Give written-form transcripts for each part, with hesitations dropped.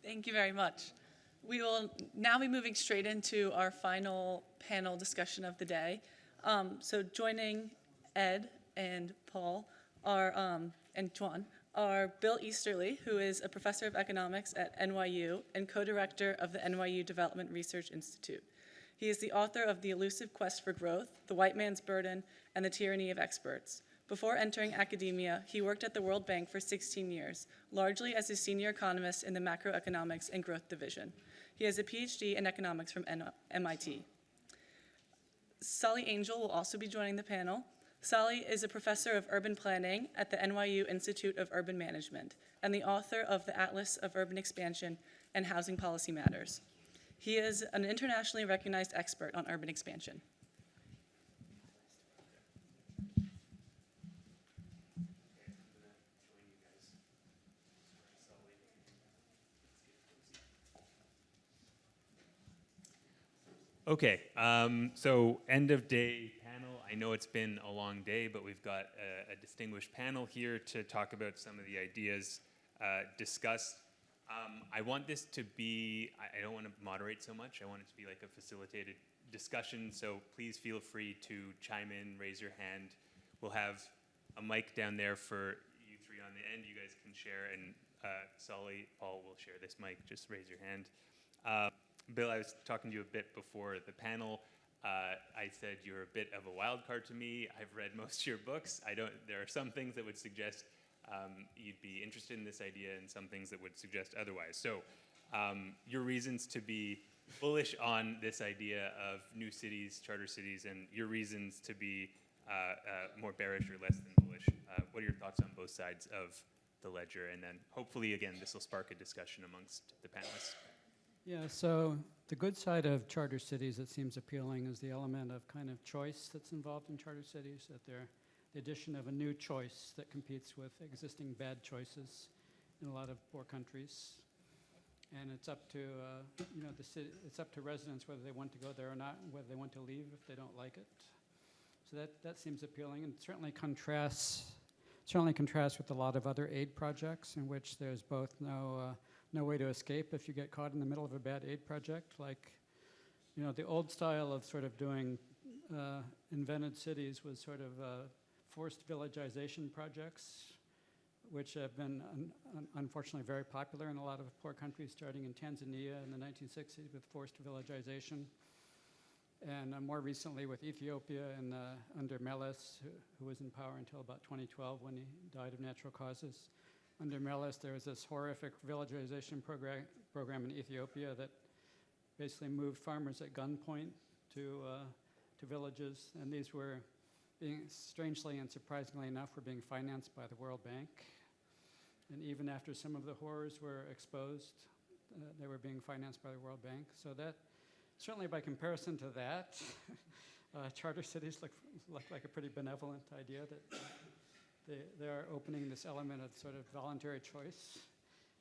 Thank you very much. We will now be moving straight into our final panel discussion of the day. So joining Ed and Paul and Juan are Bill Easterly, who is a professor of economics at NYU and co-director of the NYU Development Research Institute. He is the author of The Elusive Quest for Growth, The White Man's Burden, and the Tyranny of Experts. Before entering academia, he worked at the World Bank for 16 years, largely as a senior economist in the macroeconomics and growth division. He has a PhD in economics from MIT. Sally Angel will also be joining the panel. Sally is a professor of urban planning at the NYU Institute of Urban Management and the author of the Atlas of Urban Expansion and Housing Policy Matters. He is an internationally recognized expert on urban expansion. Okay, so end of day panel. I know it's been a long day, but we've got a distinguished panel here to talk about some of the ideas discussed. I want this to be, I don't want to moderate so much. I want it to be like a facilitated discussion, so please feel free to chime in, raise your hand. We'll have a mic down there for you three on the end. You guys can share, and Sully, Paul will share this mic. Just raise your hand. Bill, I was talking to you a bit before the panel. I said you're a bit of a wild card to me. I've read most of your books. There are some things that would suggest you'd be interested in this idea and some things that would suggest otherwise. So your reasons to be bullish on this idea of new cities, charter cities, and your reasons to be more bearish or less than bullish. What are your thoughts on both sides of the ledger? And then hopefully, again, this will spark a discussion amongst the panelists. Yeah, so the good side of charter cities that seems appealing is the element of kind of choice that's involved in charter cities, that they're the addition of a new choice that competes with existing bad choices in a lot of poor countries. And it's up to, the city, it's up to residents whether they want to go there or not, whether they want to leave if they don't like it. So that seems appealing, and certainly contrasts with a lot of other aid projects in which there's both no way to escape if you get caught in the middle of a bad aid project. Like, the old style of sort of doing invented cities was sort of forced villagization projects, which have been unfortunately very popular in a lot of poor countries, starting in Tanzania in the 1960s with forced villagization. And more recently with Ethiopia and under Meles, who was in power until about 2012 when he died of natural causes. Under Meles, there was this horrific villagization program in Ethiopia that basically moved farmers at gunpoint to villages, and these were strangely and surprisingly enough, were being financed by the World Bank. And even after some of the horrors were exposed, they were being financed by the World Bank. So that, certainly by comparison to that, charter cities look like a pretty benevolent idea that they are opening this element of sort of voluntary choice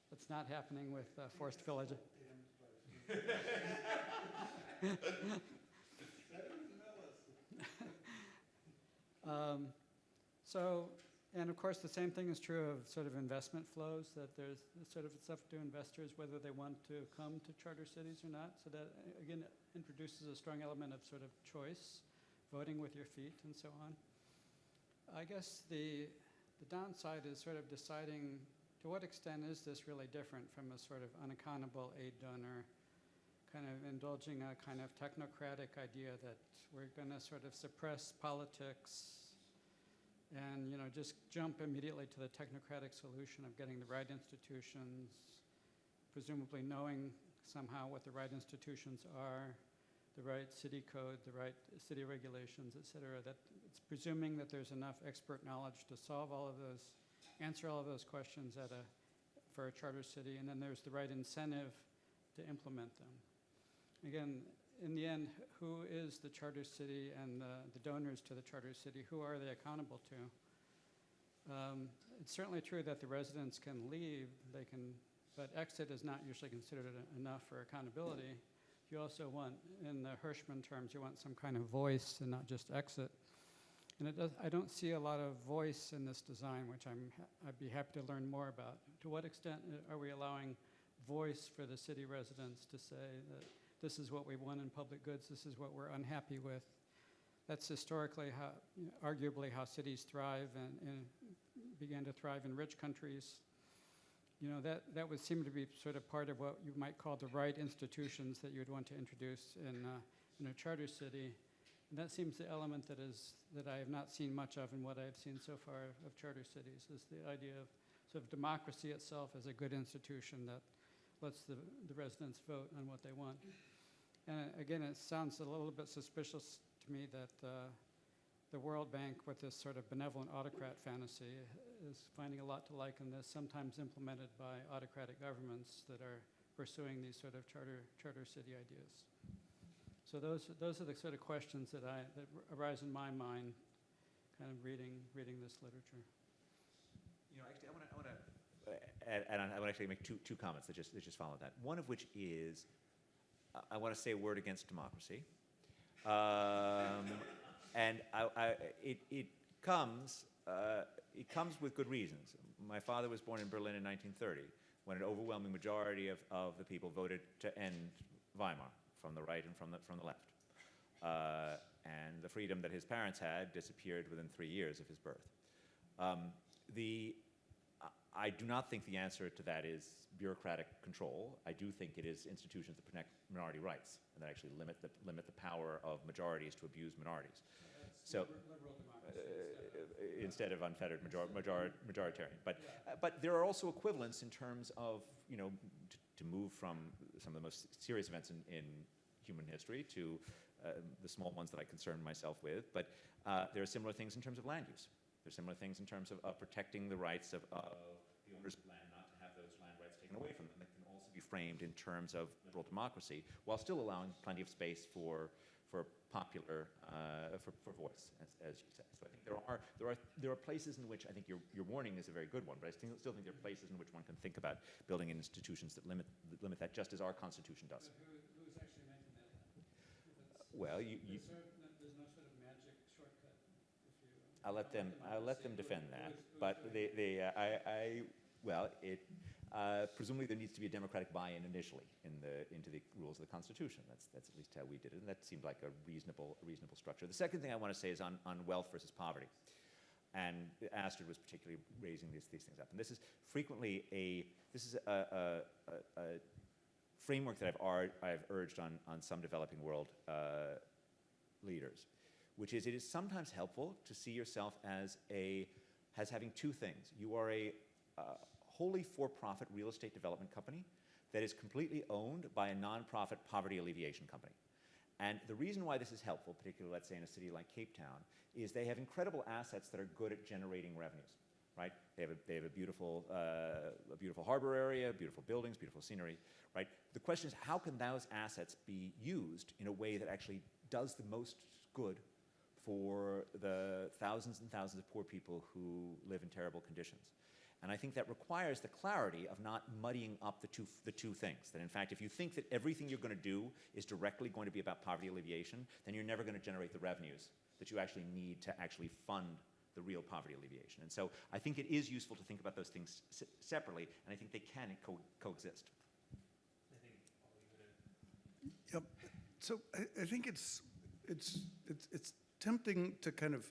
that's not happening with forced village. And of course the same thing is true of sort of investment flows, that there's sort of it's up to investors whether they want to come to charter cities or not. So that, again, introduces a strong element of sort of choice, voting with your feet and so on. I guess the downside is sort of deciding to what extent is this really different from a sort of unaccountable aid donor, kind of indulging a kind of technocratic idea that we're going to sort of suppress politics and just jump immediately to the technocratic solution of getting the right institutions, presumably knowing somehow what the right institutions are, the right city code, the right city regulations, et cetera. That it's presuming that there's enough expert knowledge to solve all of those, answer all of those questions for a charter city, and then there's the right incentive to implement them. Again, in the end, who is the charter city and the donors to the charter city? Who are they accountable to? It's certainly true that the residents can leave, but exit is not usually considered enough for accountability. You also want, in the Hirschman terms, you want some kind of voice and not just exit. And I don't see a lot of voice in this design, which I'd be happy to learn more about. To what extent are we allowing voice for the city residents to say that this is what we want in public goods, this is what we're unhappy with. That's historically how, arguably how cities thrive and began to thrive in rich countries. That would seem to be sort of part of what you might call the right institutions that you would want to introduce in a charter city. And that seems the element that I have not seen much of in what I have seen so far of charter cities, is the idea of sort of democracy itself as a good institution that lets the residents vote on what they want. And again, it sounds a little bit suspicious to me that the World Bank, with this sort of benevolent autocrat fantasy, is finding a lot to like in this, sometimes implemented by autocratic governments that are pursuing these sort of charter city ideas. So those are the sort of questions that arise in my mind, kind of reading this literature. Actually, I want to add on. I want to actually make two comments that just follow that. One of which is, I want to say a word against democracy, and it comes with good reasons. My father was born in Berlin in 1930, when an overwhelming majority of the people voted to end Weimar, from the right and from the left. And the freedom that his parents had disappeared within 3 years of his birth. I do not think the answer to that is bureaucratic control. I do think it is institutions that protect minority rights and that actually limit the power of majorities to abuse minorities. So, liberal democracy instead of unfettered majoritarian. But there are also equivalents in terms of, to move from some of the most serious events in human history to the small ones that I concern myself with. But there are similar things in terms of land use. There are similar things in terms of protecting the rights of the owners of land, not to have those land rights taken away from them. That can also be framed in terms of liberal democracy, while still allowing plenty of space for popular for voice, as you said. So I think there are places in which I think your warning is a very good one, but I still think there are places in which one can think about building in institutions that limit that, just as our Constitution does. Who's actually making that? Well, there's no sort of magic shortcut. I'll let them defend that, but presumably there needs to be a democratic buy-in initially into the rules of the Constitution. That's at least how we did it, and that seemed like a reasonable structure. The second thing I want to say is on wealth versus poverty, and Astrid was particularly raising these things up. And this is frequently a framework that I've urged on some developing world leaders, which is it is sometimes helpful to see yourself as having two things. You are a wholly for-profit real estate development company that is completely owned by a nonprofit poverty alleviation company. And the reason why this is helpful, particularly let's say in a city like Cape Town, is they have incredible assets that are good at generating revenues, right? They have a beautiful harbor area, beautiful buildings, beautiful scenery, right? The question is, how can those assets be used in a way that actually does the most good for the thousands and thousands of poor people who live in terrible conditions? And I think that requires the clarity of not muddying up the two things. That in fact, if you think that everything you're going to do is directly going to be about poverty alleviation, then you're never going to generate the revenues that you actually need to actually fund the real poverty alleviation. And so I think it is useful to think about those things separately, and I think they can coexist. Yep. So I think it's tempting to kind of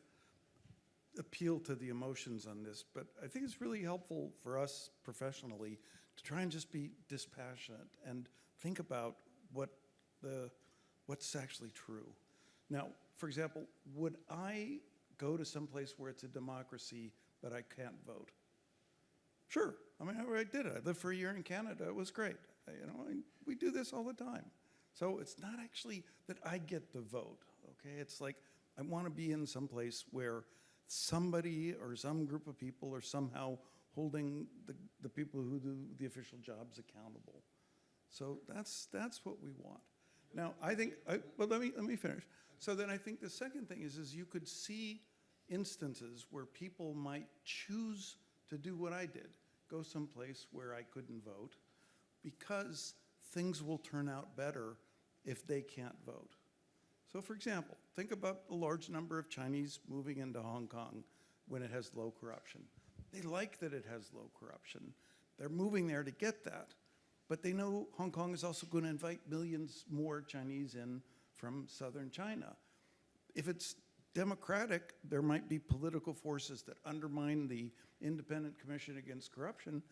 appeal to the emotions on this, but I think it's really helpful for us professionally to try and just be dispassionate and think about what's actually true. Now, for example, would I go to some place where it's a democracy but I can't vote? Sure. I mean, I did it. I lived for a year in Canada. It was great. We do this all the time. So it's not actually that I get to vote, okay? It's like I want to be in some place where somebody or some group of people are somehow holding the people who do the official jobs accountable. So that's what we want. Now, I think, well, let me finish. So then I think the second thing is you could see instances where people might choose to do what I did, go someplace where I couldn't vote, because things will turn out better if they can't vote. So for example, think about the large number of Chinese moving into Hong Kong when it has low corruption. They like that it has low corruption. They're moving there to get that. but they know Hong Kong is also going to invite millions more Chinese in from southern China. If it's democratic, there might be political forces that undermine the Independent Commission Against Corruption.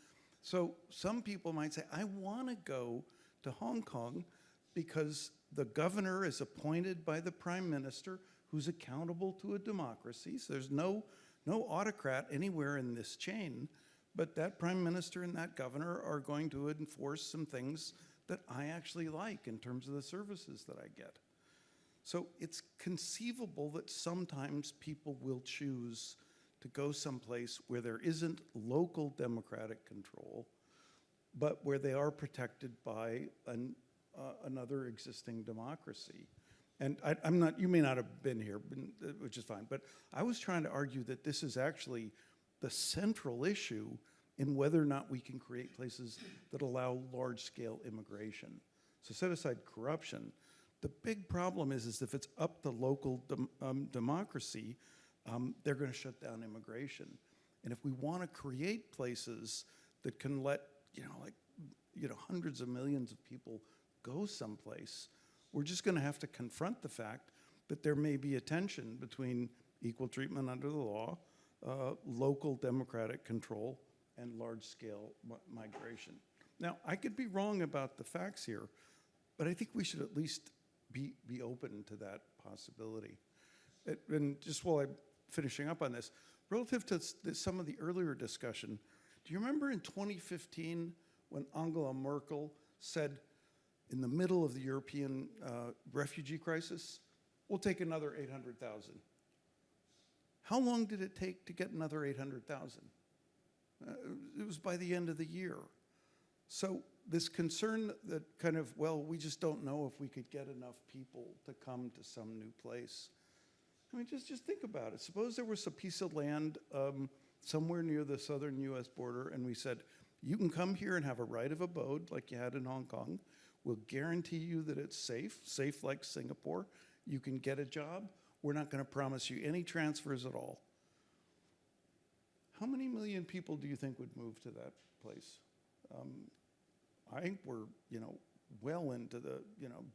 So some people might say, I want to go to Hong Kong because the governor is appointed by the prime minister who's accountable to a democracy. So there's no autocrat anywhere in this chain, but that prime minister and that governor are going to enforce some things that I actually like in terms of the services that I get. So it's conceivable that sometimes people will choose to go someplace where there isn't local democratic control, but where they are protected by another existing democracy. And I'm not, you may not have been here, which is fine, but I was trying to argue that this is actually the central issue in whether or not we can create places that allow large-scale immigration. So set aside corruption. The big problem is if it's up to local democracy, they're going to shut down immigration. And if we want to create places that can let, hundreds of millions of people go someplace, we're just going to have to confront the fact that there may be a tension between equal treatment under the law, local democratic control, and large-scale migration. Now, I could be wrong about the facts here, but I think we should at least be open to that possibility. And just while I'm finishing up on this, relative to some of the earlier discussion, do you remember in 2015 when Angela Merkel said, in the middle of the European refugee crisis, we'll take another 800,000. How long did it take to get another 800,000? It was by the end of the year. So this concern that kind of, well, we just don't know if we could get enough people to come to some new place. I mean, just think about it. Suppose there was a piece of land somewhere near the southern US border, and we said, you can come here and have a right of abode like you had in Hong Kong. We'll guarantee you that it's safe like Singapore. You can get a job. We're not going to promise you any transfers at all. How many million people do you think would move to that place? I think we're, well into the,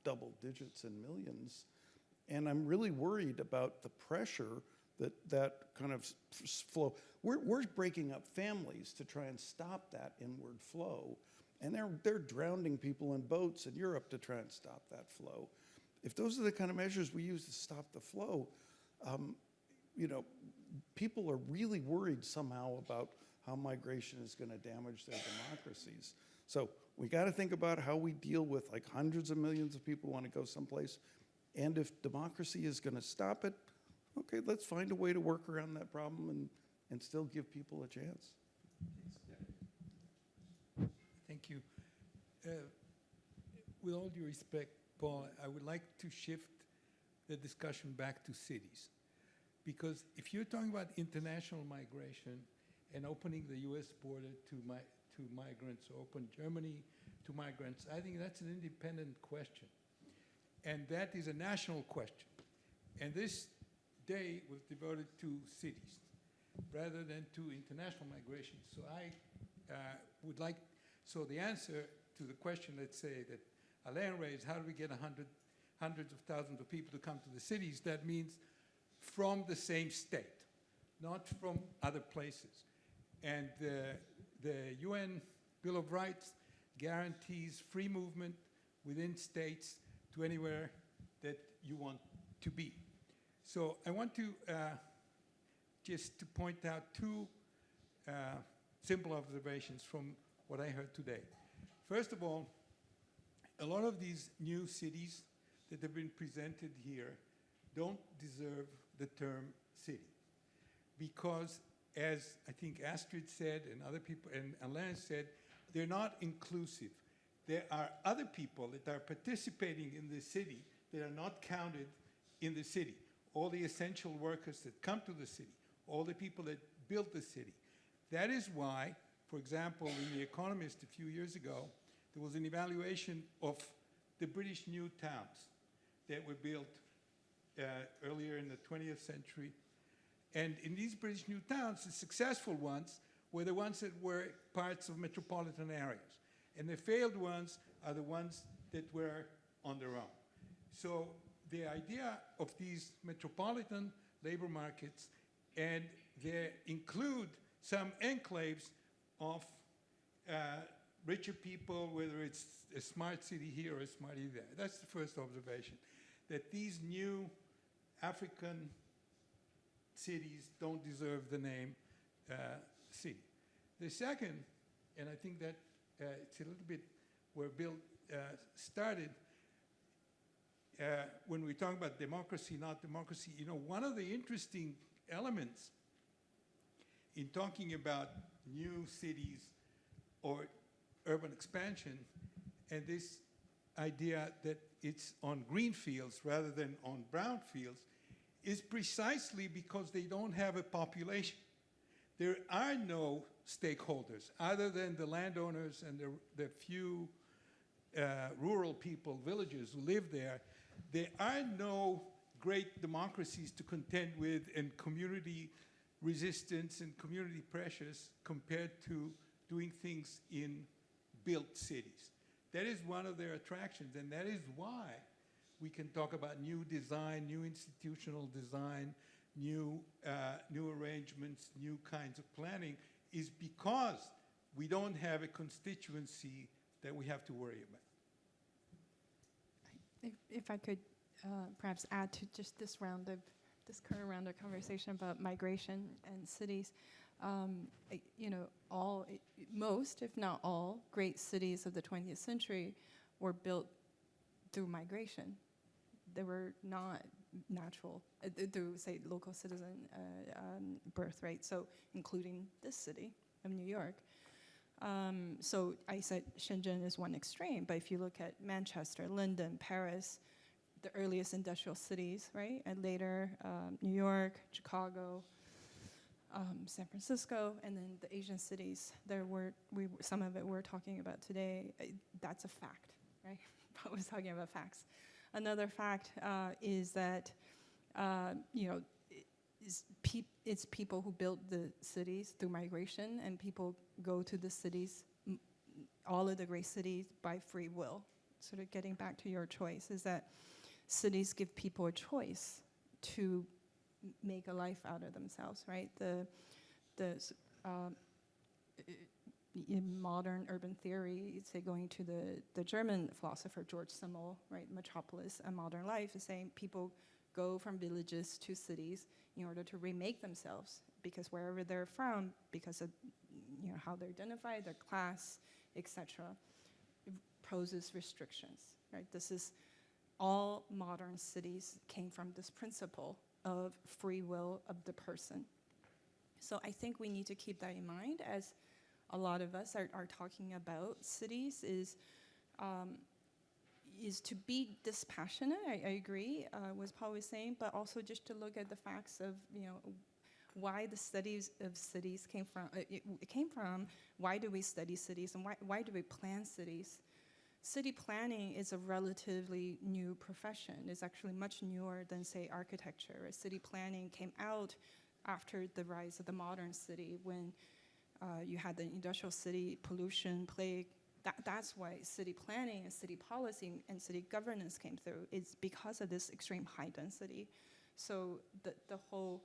double digits and millions. And I'm really worried about the pressure that kind of flow. We're breaking up families to try and stop that inward flow. And they're drowning people in boats in Europe to try and stop that flow. If those are the kind of measures we use to stop the flow, people are really worried somehow about how migration is going to damage their democracies. So we got to think about how we deal with like hundreds of millions of people who want to go someplace. And if democracy is going to stop it, okay, let's find a way to work around that problem and still give people a chance. Thank you. With all due respect, Paul, I would like to shift the discussion back to cities. Because if you're talking about international migration and opening the US border to migrants, or open Germany to migrants, I think that's an independent question. And that is a national question. And this day was devoted to cities rather than to international migration. So I would like, so the answer to the question, let's say, that Alain raised, how do we get hundreds of thousands of people to come to the cities? That means from the same state, not from other places. And the UN Bill of Rights guarantees free movement within states to anywhere that you want to be. So I want to just to point out two simple observations from what I heard today. First of all, a lot of these new cities that have been presented here don't deserve the term city, because as I think Astrid said and other people, and Alain said, they're not inclusive. There are other people that are participating in the city that are not counted in the city. All the essential workers that come to the city, all the people that built the city. That is why, for example, in The Economist a few years ago, there was an evaluation of the British new towns that were built earlier in the 20th century. And in these British new towns, the successful ones were the ones that were parts of metropolitan areas. And the failed ones are the ones that were on their own. So the idea of these metropolitan labor markets, and they include some enclaves of richer people, whether it's a smart city here or a smart city there. That's the first observation, that these new African cities don't deserve the name city. The second, and I think that it's a little bit where Bill started, when we talk about democracy, not democracy, you know, one of the interesting elements in talking about new cities or urban expansion and this idea that it's on green fields rather than on brown fields is precisely because they don't have a population. There are no stakeholders other than the landowners and the few rural people, villagers who live there. There are no great democracies to contend with, and community resistance and community pressures compared to doing things in built cities. That is one of their attractions, and that is why we can talk about new design, new institutional design, new arrangements, new kinds of planning, is because we don't have a constituency that we have to worry about. If I could perhaps add to just this current round of conversation about migration and cities, you know, most, if not all, great cities of the 20th century were built through migration. They were not natural, through, say, local citizen birth, right? So including this city of New York. So I said Shenzhen is one extreme, but if you look at Manchester, London, Paris, the earliest industrial cities, right? And later, New York, Chicago, San Francisco, and then the Asian cities. Some of it we're talking about today. That's a fact, right? I was talking about facts. Another fact is that, you know, it's people who build the cities through migration, and people go to the cities, all of the great cities, by free will. Sort of getting back to your choice, is that cities give people a choice to make a life out of themselves, right? In modern urban theory, say going to the German philosopher George Simmel, right? Metropolis, a modern life, is saying people go from villages to cities in order to remake themselves, because wherever they're from, because of, you know, how they're identified, their class, etc., poses restrictions, right? This is all modern cities came from this principle of free will of the person. So I think we need to keep that in mind as a lot of us are talking about cities, is to be dispassionate. I agree, was Paul was saying, but also just to look at the facts of, you know, why the studies of cities came from. It came from, why do we study cities, and why do we plan cities? City planning is a relatively new profession. It's actually much newer than, say, architecture. City planning came out after the rise of the modern city, when you had the industrial city, pollution, plague. That's why city planning and city policy and city governance came through. It's because of this extreme high density. So the whole,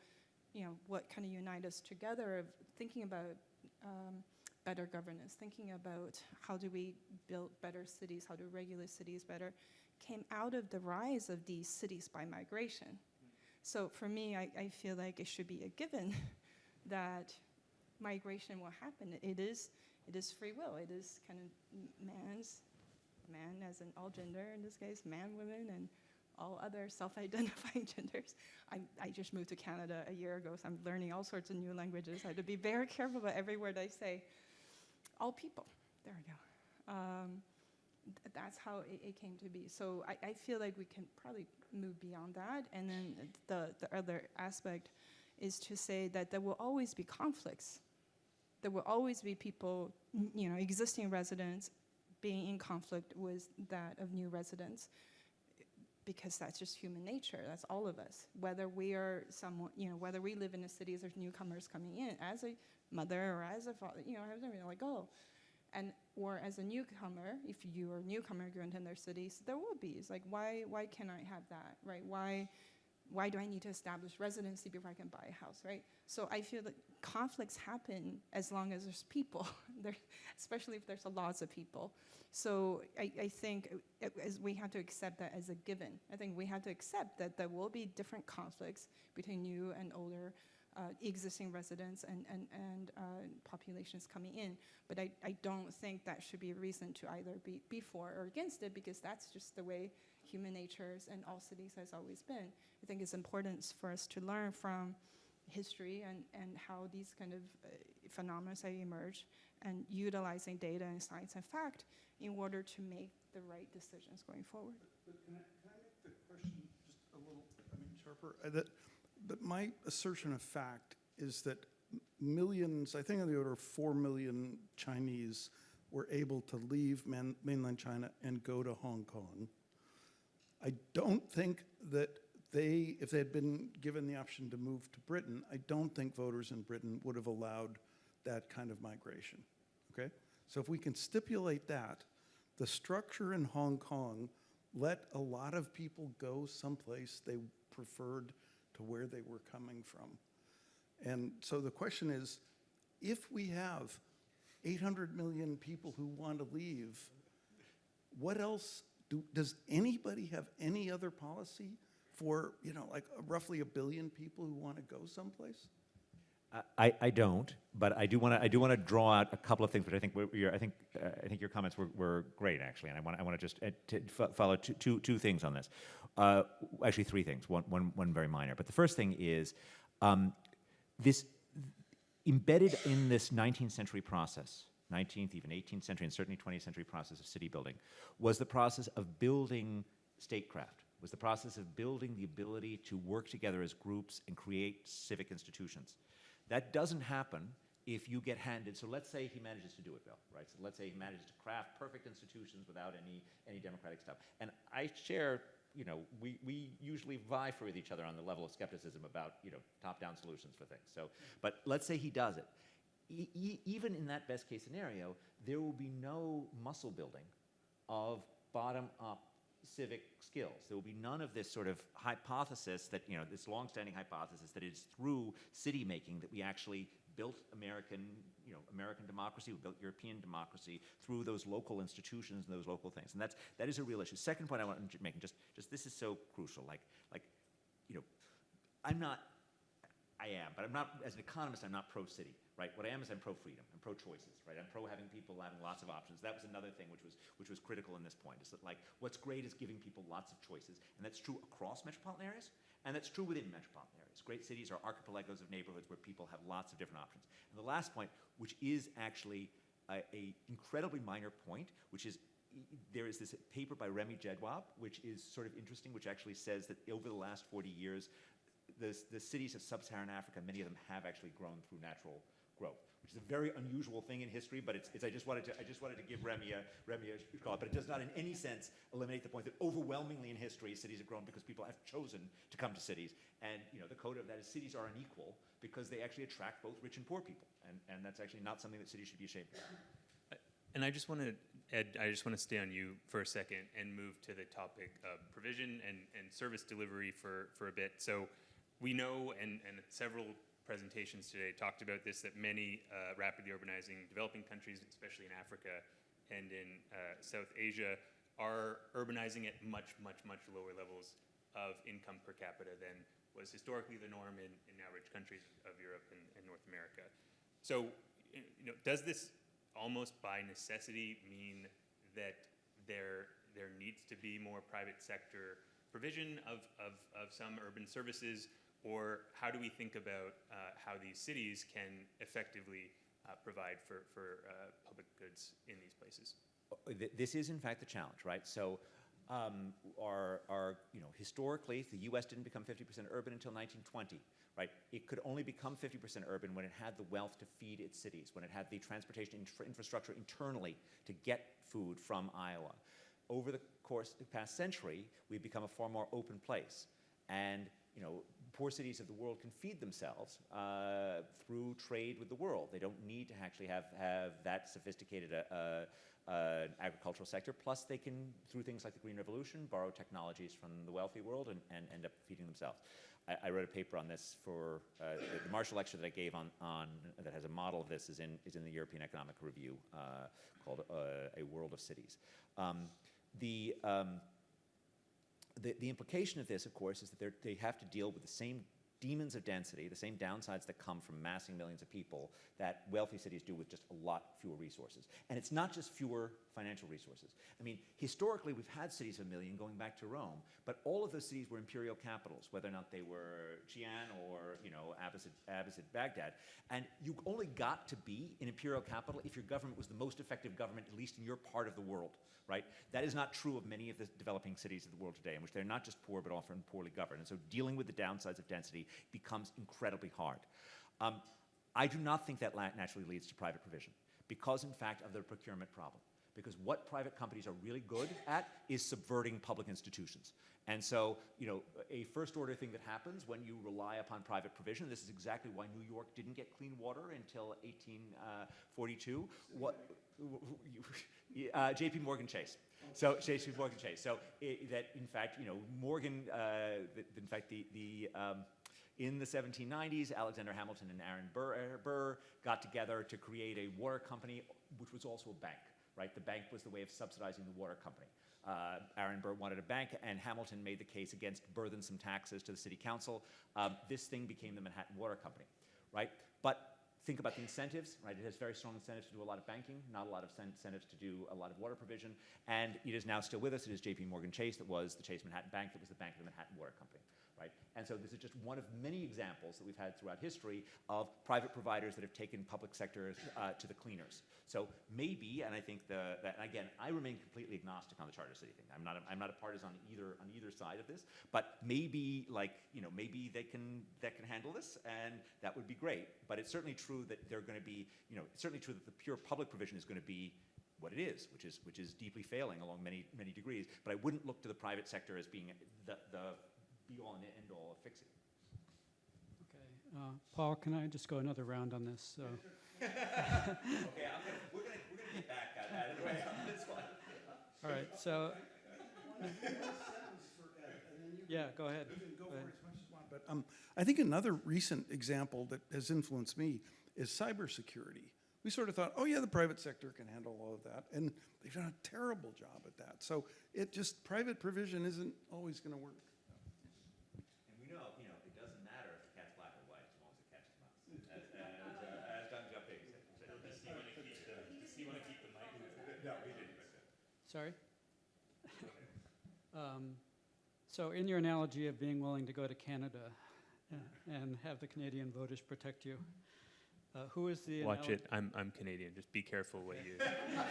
you know, what kind of unite us together of thinking about better governance, thinking about how do we build better cities, how to regulate cities better, came out of the rise of these cities by migration. So for me, I feel like it should be a given that migration will happen. It is free will. It is kind of man as in all gender, in this case, man, women, and all other self-identifying genders. I just moved to Canada a year ago, so I'm learning all sorts of new languages. I have to be very careful about every word I say. All people, there we go. That's how it came to be. So I feel like we can probably move beyond that. And then the other aspect is to say that there will always be conflicts. There will always be people, you know, existing residents being in conflict with that of new residents, because that's just human nature. That's all of us. Whether we are someone, you know, whether we live in a city as there's newcomers coming in, as a mother or as a father, you know, like, oh. or as a newcomer, if you're a newcomer going to their cities, there will be. It's like, why can't I have that, right? Why do I need to establish residency before I can buy a house, right? So I feel that conflicts happen as long as there's people, especially if there's lots of people. So I think we have to accept that as a given. I think we have to accept that there will be different conflicts between new and older existing residents and populations coming in. But I don't think that should be a reason to either be for or against it, because that's just the way human nature and all cities has always been. I think it's important for us to learn from history and how these kind of phenomena emerge, and utilizing data and science and fact in order to make the right decisions going forward. But can I make the question just a little, sharper? That my assertion of fact is that millions, I think on the order of 4 million Chinese were able to leave mainland China and go to Hong Kong. I don't think that if they had been given the option to move to Britain, I don't think voters in Britain would have allowed that kind of migration, okay? So if we can stipulate that, the structure in Hong Kong let a lot of people go someplace they preferred to where they were coming from. And so the question is, if we have 800 million people who want to leave, what else, does anybody have any other policy for, like roughly 1 billion people who want to go someplace? I don't, but I do want to draw out a couple of things, which I think I think your comments were great, actually, and I want to just follow two things on this. Actually, 3 things. One very minor, but the first thing is this embedded in this 19th century process, 19th, even 18th century, and certainly 20th century process of city building, was the process of building statecraft. Was the process of building the ability to work together as groups and create civic institutions. That doesn't happen if you get handed, so let's say he manages to do it, Bill, right? So let's say he manages to craft perfect institutions without any democratic stuff. And I share, we usually vie for with each other on the level of skepticism about, top-down solutions for things. So, but let's say he does it. Even in that best case scenario, there will be no muscle building of bottom-up civic skills. There will be none of this sort of hypothesis that, this long-standing hypothesis that it's through city making that we actually built American democracy, we built European democracy through those local institutions and those local things. And that is a real issue. Second point I want to make, just this is so crucial. But I'm not, as an economist, I'm not pro-city, right? What I am is I'm pro-freedom, I'm pro-choices, right? I'm pro-having people having lots of options. That was another thing which was critical in this point, is that what's great is giving people lots of choices, and that's true across metropolitan areas, and that's true within metropolitan areas. Great cities are archipelagos of neighborhoods where people have lots of different options. And the last point, which is actually a incredibly minor point, which is there is this paper by Remy Jedwab, which is sort of interesting, which actually says that over the last 40 years, the cities of sub-Saharan Africa, many of them have actually grown through natural growth, which is a very unusual thing in history. But I just wanted to give Remy a call, but it does not in any sense eliminate the point that overwhelmingly in history cities have grown because people have chosen to come to cities. And the code of that is cities are unequal because they actually attract both rich and poor people, and that's actually not something that cities should be ashamed of. And I just want to, Ed, stay on you for a second and move to the topic of provision and service delivery for a bit. So we know, and several presentations today talked about this, that many rapidly urbanizing developing countries, especially in Africa and in South Asia, are urbanizing at much, much, much lower levels of income per capita than was historically the norm in now rich countries of Europe and North America. So, does this almost by necessity mean that there needs to be more private sector provision of some urban services? Or how do we think about how these cities can effectively provide for public goods in these places? This is, in fact, the challenge, right? So, historically, the U.S. didn't become 50% urban until 1920, right? It could only become 50% urban when it had the wealth to feed its cities, when it had the transportation infrastructure internally to get food from Iowa. Over the course of the past century, we've become a far more open place. And poor cities of the world can feed themselves through trade with the world. They don't need to actually have that sophisticated agricultural sector. Plus, they can, through things like the Green Revolution, borrow technologies from the wealthy world and end up feeding themselves. I wrote a paper on this for the Marshall lecture that I gave on that has a model of this is in the European Economic Review called A World of Cities. The implication of this, of course, is that they have to deal with the same demons of density, the same downsides that come from massing millions of people that wealthy cities do with just a lot fewer resources. And it's not just fewer financial resources. I mean, historically, we've had cities of a million going back to Rome, but all of those cities were imperial capitals, whether or not they were Xi'an or, Abbasid Baghdad. And you only got to be an imperial capital if your government was the most effective government, at least in your part of the world, right? That is not true of many of the developing cities of the world today, in which they're not just poor, but often poorly governed. And so dealing with the downsides of density becomes incredibly hard. I do not think that naturally leads to private provision, because, in fact, of the procurement problem. Because what private companies are really good at is subverting public institutions. And so, a first-order thing that happens when you rely upon private provision, this is exactly why New York didn't get clean water until 1842. J.P. Morgan Chase. So J.P. Morgan Chase. So that, in fact, Morgan, in fact, in the 1790s, Alexander Hamilton and Aaron Burr got together to create a water company, which was also a bank, right? The bank was the way of subsidizing the water company. Aaron Burr wanted a bank, and Hamilton made the case against burdensome taxes to the city council. This thing became the Manhattan Water Company, right? But think about the incentives, right? It has very strong incentives to do a lot of banking, not a lot of incentives to do a lot of water provision. And it is now still with us. It is J.P. Morgan Chase that was the Chase Manhattan Bank that was the bank of the Manhattan Water Company, right? And so this is just one of many examples that we've had throughout history of private providers that have taken public sectors to the cleaners. So maybe, and I think and again, I remain completely agnostic on the charter city thing. I'm not a partisan on either side of this, but maybe maybe they can handle this, and that would be great. But it's certainly true that they're going to be, it's certainly true that the pure public provision is going to be what it is, which is deeply failing along many degrees. But I wouldn't look to the private sector as being the be-all and end-all of fixing. Okay, Paul, can I just go another round on this? So. Okay, we're gonna get back at it right on this one. All right, so. Yeah, go ahead. You can go for it as much as you want, but I think another recent example that has influenced me is cybersecurity. We sort of thought, oh yeah, the private sector can handle all of that, and they've done a terrible job at that. So private provision isn't always going to work. And we know, it doesn't matter if the cat's black or white as long as it catches mouse. As Don Juppé said. Does he want to keep the mic? No, he didn't. Sorry? So in your analogy of being willing to go to Canada and have the Canadian voters protect you, who is the... Watch it. I'm Canadian. Just be careful what you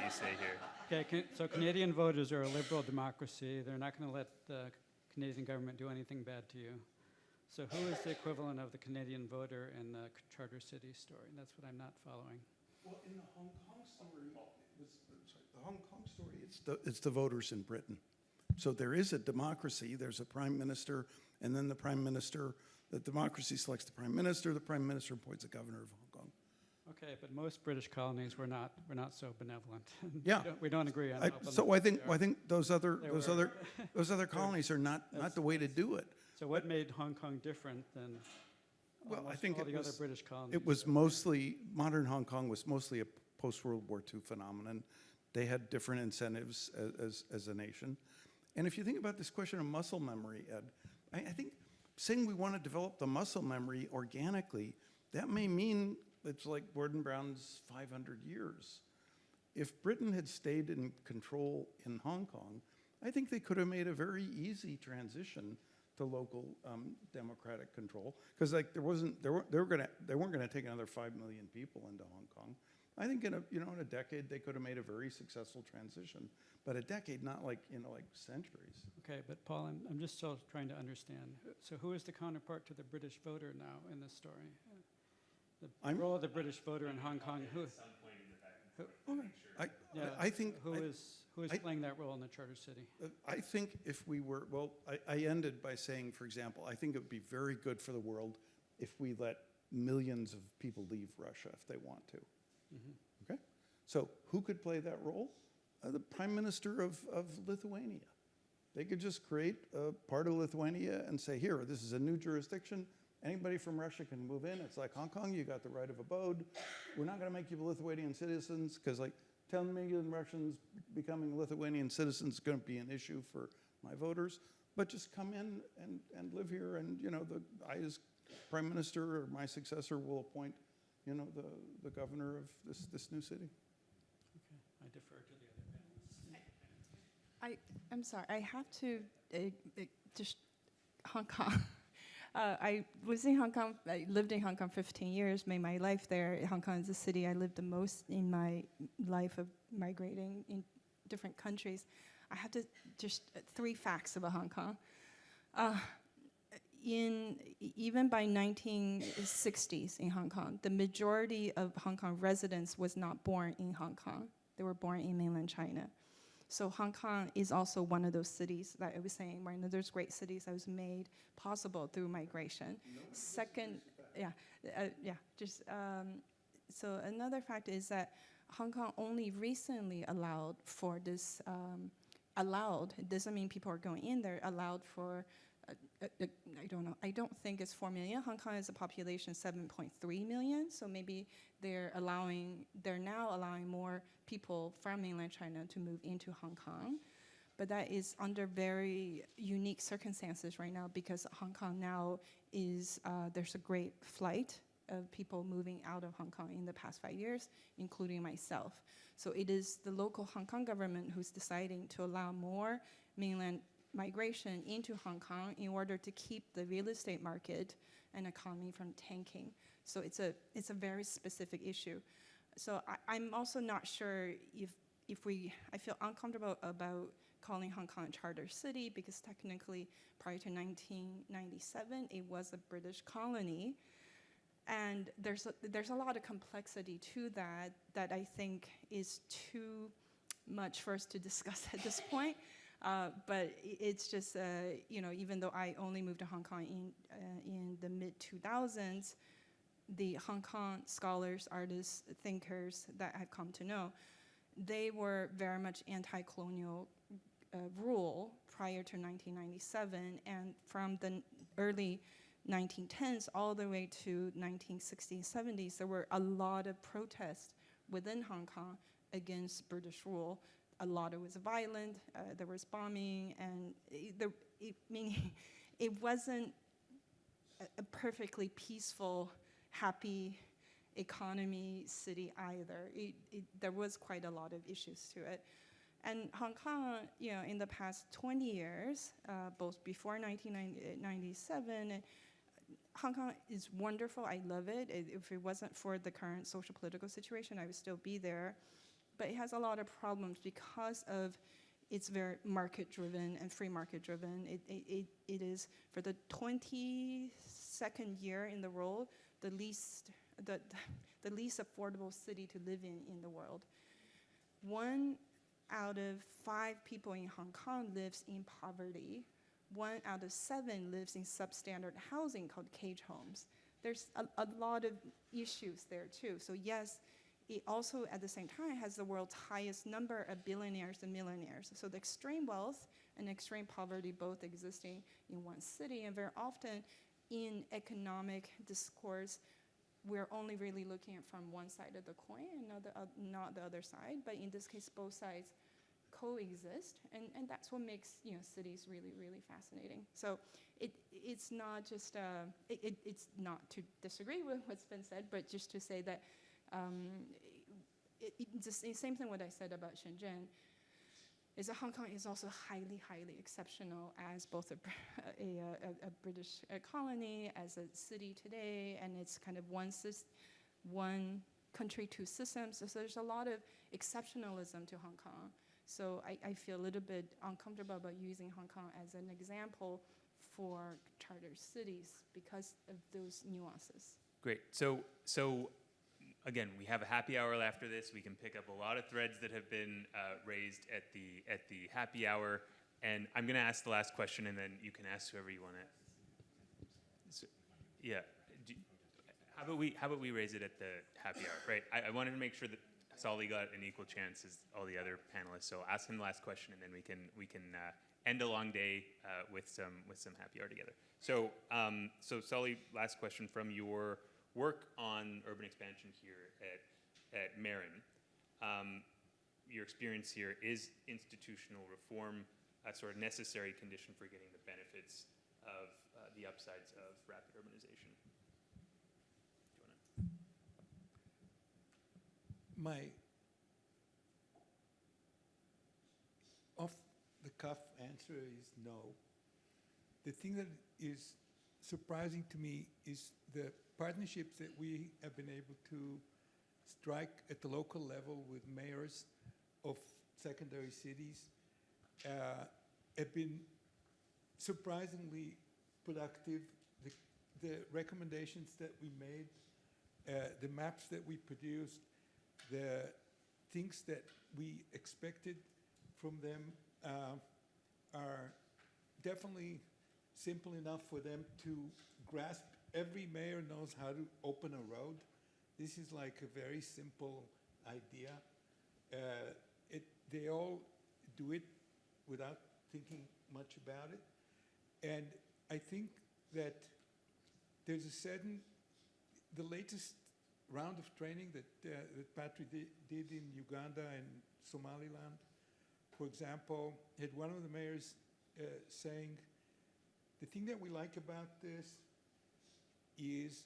say here. Okay, so Canadian voters are a liberal democracy. They're not going to let the Canadian government do anything bad to you. So who is the equivalent of the Canadian voter in the Charter City story? That's what I'm not following. Well, in the Hong Kong story, it's the voters in Britain. So there is a democracy. There's a prime minister, and then the democracy selects the prime minister appoints the governor of Hong Kong. Okay, but most British colonies were not so benevolent. Yeah, we don't agree on. So I think those other colonies are not the way to do it. So what made Hong Kong different than Well, I think all the it was, other British colonies? it was mostly, modern Hong Kong was mostly a post-World War II phenomenon. They had different incentives as a nation. And if you think about this question of muscle memory, Ed, I think saying we want to develop the muscle memory organically, that may mean it's like Gordon Brown's 500 years. If Britain had stayed in control in Hong Kong, I think they could have made a very easy transition to local democratic control, because like they weren't going to take another 5 million people into Hong Kong. I think in a decade they could have made a very successful transition, but a decade, not like centuries. Okay, but Paul, I'm just still trying to understand. So who is the counterpart to the British voter now in this story? The role of the British voter in Hong Kong. Who? At some point in the Yeah, I think who is I- playing that role in the charter city? I think if we were, well, I ended by saying, for example, I think it would be very good for the world if we let millions of people leave Russia if they want to. Okay? So who could play that role? The Prime Minister of Lithuania. They could just create a part of Lithuania and say, here, this is a new jurisdiction. Anybody from Russia can move in. It's like Hong Kong, you got the right of abode. We're not going to make you Lithuanian citizens because like 10 million Russians becoming Lithuanian citizens is going to be an issue for my voters. But just come in and live here, and I as Prime Minister or my successor will appoint, the governor of this new city. Okay, I defer to the other panelists. I'm sorry, I have to just Hong Kong. I was in Hong Kong, I lived in Hong Kong 15 years, made my life there. Hong Kong is the city I lived the most in my life of migrating in different countries. I have to just 3 facts about Hong Kong. Even by 1960s in Hong Kong, the majority of Hong Kong residents was not born in Hong Kong. They were born in mainland China. So Hong Kong is also one of those cities that I was saying, one of those great cities that was made possible through migration. Second, so another fact is that Hong Kong only recently allowed for this, it doesn't mean people are going in there, allowed for, I don't know, I don't think it's 4 million. Hong Kong has a population 7.3 million, so maybe they're now allowing more people from mainland China to move into Hong Kong. But that is under very unique circumstances right now because Hong Kong now is, there's a great flight of people moving out of Hong Kong in the past 5 years, including myself. So it is the local Hong Kong government who's deciding to allow more mainland migration into Hong Kong in order to keep the real estate market and economy from tanking. So it's a very specific issue. So I'm also not sure I feel uncomfortable about calling Hong Kong a charter city because technically prior to 1997, it was a British colony. And there's a lot of complexity to that I think is too much for us to discuss at this point. But it's just, even though I only moved to Hong Kong in the mid-2000s, the Hong Kong scholars, artists, thinkers that I've come to know, they were very much anti-colonial rule prior to 1997, and from the early 1910s all the way to 1960s, 70s, there were a lot of protests within Hong Kong against British rule. A lot of it was violent, there was bombing, and it wasn't a perfectly peaceful, happy economy city either. There was quite a lot of issues to it. And Hong Kong, in the past 20 years, both before 1997, Hong Kong is wonderful, I love it. If it wasn't for the current social political situation, I would still be there. But it has a lot of problems because of it's very market-driven and free market-driven. It is, for the 22nd year in the world, the least affordable city to live in the world. 1 out of 5 people in Hong Kong lives in poverty. 1 out of 7 lives in substandard housing called cage homes. There's a lot of issues there too. So yes, it also at the same time has the world's highest number of billionaires and millionaires. So the extreme wealth and extreme poverty both existing in one city, and very often in economic discourse, we're only really looking at from one side of the coin and not the other side. But in this case, both sides coexist, and that's what makes cities really, really fascinating. So it's not just it's not to disagree with what's been said, but just to say that just the same thing what I said about Shenzhen is that Hong Kong is also highly, highly exceptional as both a British colony, as a city today, and it's kind of one country, 2 systems. So there's a lot of exceptionalism to Hong Kong. So I feel a little bit uncomfortable about using Hong Kong as an example for charter cities because of those nuances. Great. So again, we have a happy hour after this. We can pick up a lot of threads that have been raised at the happy hour. And I'm going to ask the last question, and then you can ask whoever you want to. So, yeah. How about we raise it at the happy hour, right? I wanted to make sure that Solly got an equal chance as all the other panelists. So ask him the last question, and then we can end a long day with some happy hour together. So so Solly, last question from your work on urban expansion here at Marron. Your experience here, is institutional reform a sort of necessary condition for getting the benefits of the upsides of rapid urbanization? My off-the-cuff answer is no. The thing that is surprising to me is the partnerships that we have been able to strike at the local level with mayors of secondary cities have been surprisingly productive. The recommendations that we made, the maps that we produced, the things that we expected from them are definitely simple enough for them to grasp. Every mayor knows how to open a road. This is like a very simple idea. They all do it without thinking much about it. And I think that there's the latest round of training that Patrick did in Uganda and Somaliland, for example, had one of the mayors saying, the thing that we like about this is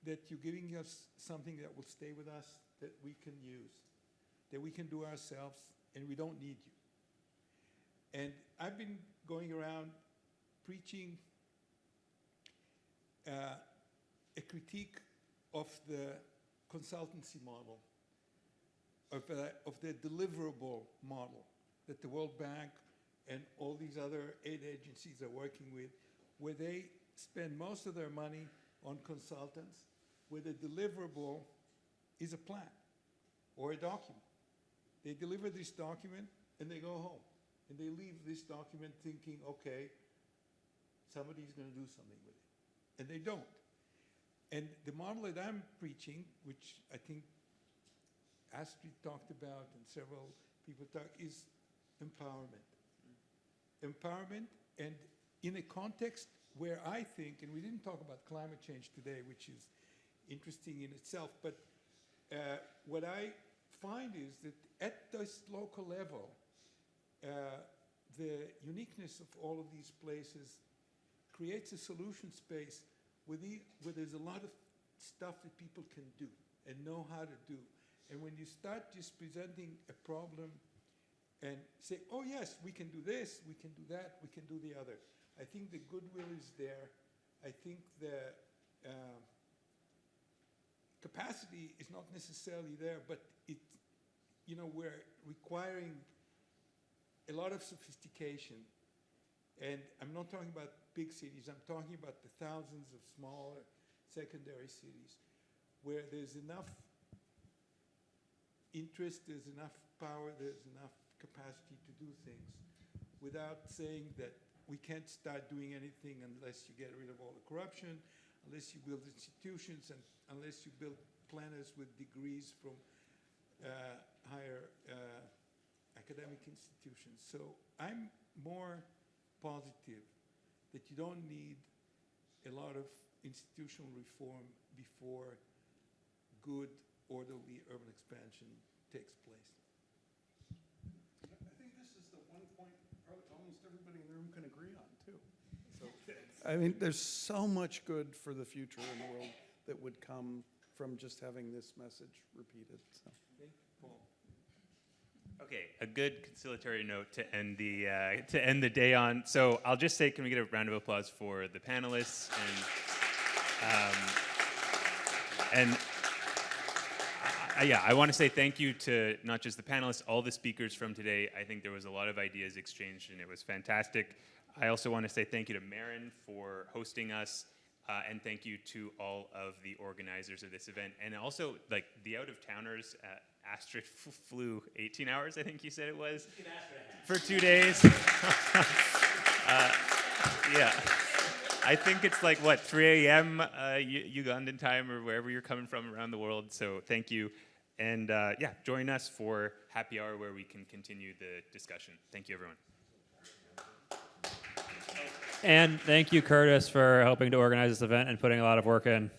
that you're giving us something that will stay with us, that we can use, that we can do ourselves, and we don't need you. And I've been going around preaching a critique of the consultancy model, of the deliverable model that the World Bank and all these other aid agencies are working with, where they spend most of their money on consultants, where the deliverable is a plan or a document. They deliver this document and they go home. And they leave this document thinking, okay, somebody's going to do something with it. And they don't. And the model that I'm preaching, which I think Astrid talked about and several people talk, is empowerment. Empowerment, and in a context where I think, and we didn't talk about climate change today, which is interesting in itself, but what I find is that at this local level, the uniqueness of all of these places creates a solution space where there's a lot of stuff that people can do and know how to do. And when you start just presenting a problem and say, oh yes, we can do this, we can do that, we can do the other, I think the goodwill is there. I think the capacity is not necessarily there, but we're requiring a lot of sophistication. And I'm not talking about big cities, I'm talking about the thousands of smaller secondary cities where there's enough interest, there's enough power, there's enough capacity to do things without saying that we can't start doing anything unless you get rid of all the corruption, unless you build institutions, and unless you build planners with degrees from higher academic institutions. So I'm more positive that you don't need a lot of institutional reform before good, orderly urban expansion takes place. I think this is the one point almost everybody in the room can agree on, too. So, I mean, there's so much good for the future in the world that would come from just having this message repeated. So. Okay, a good conciliatory note to end the day on. So I'll just say, can we get a round of applause for the panelists yeah, I want to say thank you to not just the panelists, all the speakers from today. I think there was a lot of ideas exchanged, and it was fantastic. I also want to say thank you to Marron for hosting us. And thank you to all of the organizers of this event. And also, like, the out-of-towners. Astrid flew 18 hours, I think you said it was, for 2 days. Yeah. I think it's like, what, 3 a.m. Ugandan time or wherever you're coming from around the world. So thank you. And yeah, join us for happy hour where we can continue the discussion. Thank you, everyone. And thank you, Kurtis, for helping to organize this event and putting a lot of work in.